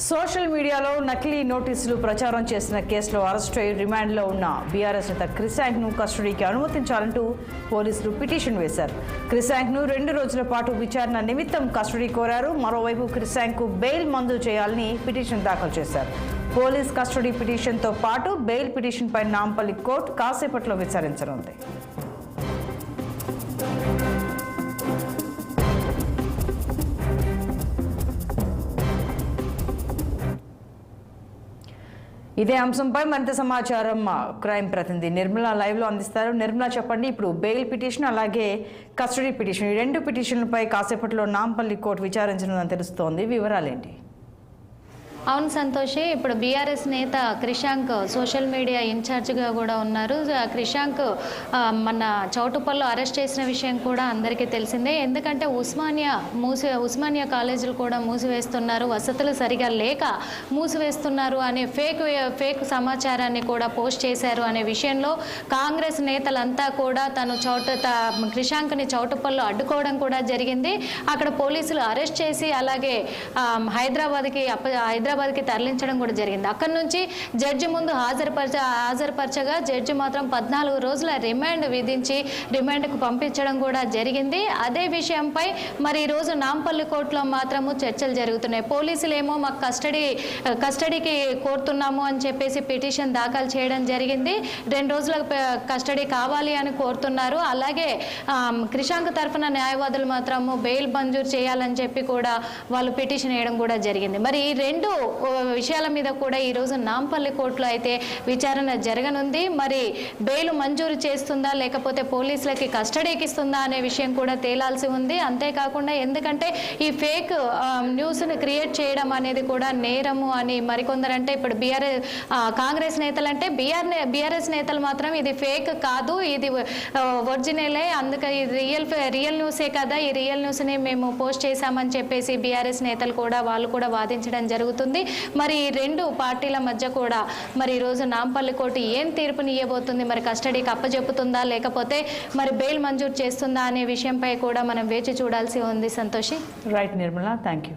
Social మీడియాలో నకిలీ నోటీసులు ప్రచారం చేసిన కేసులో అరెస్ట్ అయి రిమాండ్లో ఉన్న బీఆర్ఎస్ నేత క్రిశాంక్ను కస్టడీకి అనుమతించాలంటూ పోలీసులు పిటిషన్ వేశారు. క్రిశాంక్ను 2 రోజుల పాటు విచారణ నిమిత్తం కస్టడీ కోరారు. మరోవైపు క్రిశాంక్కు బెయిల్ మంజూరు చేయాలని పిటిషన్ దాఖలు చేశారు. పోలీస్ కస్టడీ పిటిషన్తో పాటు బెయిల్ పిటిషన్పై నాంపల్లి కోర్టు కాసేపట్లో విచారించనుంది. ఇదే అంశంపై మరింత సమాచారం క్రైమ్ ప్రతినిధి నిర్మల లైవ్ లో అందిస్తారు. నిర్మల, చెప్పండి, ఇప్పుడు బెయిల్ పిటిషన్ అలాగే కస్టడీ పిటిషన్ ఈ 2 పిటిషన్లపై కాసేపట్లో నాంపల్లి కోర్టు విచారించనుందని తెలుస్తోంది. వివరాలేంటి? అవును సంతోషి, ఇప్పుడు బీఆర్ఎస్ నేత క్రిశాంక్ సోషల్ మీడియా ఇన్ఛార్జిగా కూడా ఉన్నారు. క్రిశాంక్ మన చౌటుప్పల్లో అరెస్ట్ చేసిన విషయం కూడా అందరికీ తెలిసిందే. ఎందుకంటే ఉస్మానియా కాలేజీలు కూడా మూసివేస్తున్నారు, వసతులు సరిగా లేక మూసివేస్తున్నారు అనే ఫేక్ సమాచారాన్ని కూడా పోస్ట్ చేశారు అనే విషయంలో కాంగ్రెస్ నేతలంతా కూడా క్రిశాంక్ని చౌటుప్పల్లో అడ్డుకోవడం కూడా జరిగింది. అక్కడ పోలీసులు అరెస్ట్ చేసి అలాగే హైదరాబాద్కి తరలించడం కూడా జరిగింది. అక్కడి నుంచి జడ్జి ముందు హాజరుపరచగా జడ్జి మాత్రం 14 రోజుల రిమాండ్ విధించి రిమాండ్కు పంపించడం కూడా జరిగింది. అదే విషయంపై మరి ఈరోజు నాంపల్లి కోర్టులో మాత్రము చర్చలు జరుగుతున్నాయి. పోలీసులేమో మాకు కస్టడీకి కోరుతున్నాము అని చెప్పేసి పిటిషన్ దాఖలు చేయడం జరిగింది. 2 రోజుల కస్టడీ కావాలి అని కోరుతున్నారు. అలాగే క్రిశాంక్ తరఫున న్యాయవాదులు మాత్రము బెయిల్ మంజూరు చేయాలని చెప్పి కూడా వాళ్ళు పిటిషన్ వేయడం కూడా జరిగింది. మరి ఈ 2 విషయాల మీద కూడా ఈరోజు నాంపల్లి కోర్టులో అయితే విచారణ జరగనుంది. మరి బెయిల్ మంజూరు చేస్తుందా లేకపోతే పోలీసులకి కస్టడీకి ఇస్తుందా అనే విషయం కూడా తేలాల్సి ఉంది. అంతేకాకుండా ఎందుకంటే ఈ ఫేక్ న్యూస్ని క్రియేట్ చేయడం అనేది కూడా నేరము అని మరికొందరంటే ఇప్పుడు కాంగ్రెస్ నేతలు అంటే బీఆర్ఎస్ నేతలు మాత్రం ఇది ఫేక్ కాదు, ఇది ఒరిజినలే, అందుకే ఇది రియల్ న్యూసే కదా, ఈ రియల్ న్యూస్ని మేము పోస్ట్ చేశామని చెప్పేసి బీఆర్ఎస్ నేతలు కూడా వాళ్ళు కూడా వాదించడం జరుగుతుంది. మరి 2 పార్టీల మధ్య కూడా మరి ఈరోజు నాంపల్లి కోర్టు ఏం తీర్పునియ్యబోతుంది, మరి కస్టడీకి అప్పచెప్పుతుందా లేకపోతే మరి బెయిల్ మంజూరు చేస్తుందా అనే విషయంపై కూడా మనం వేచి చూడాల్సి ఉంది. Santoshi. Right Nirmala, thank you.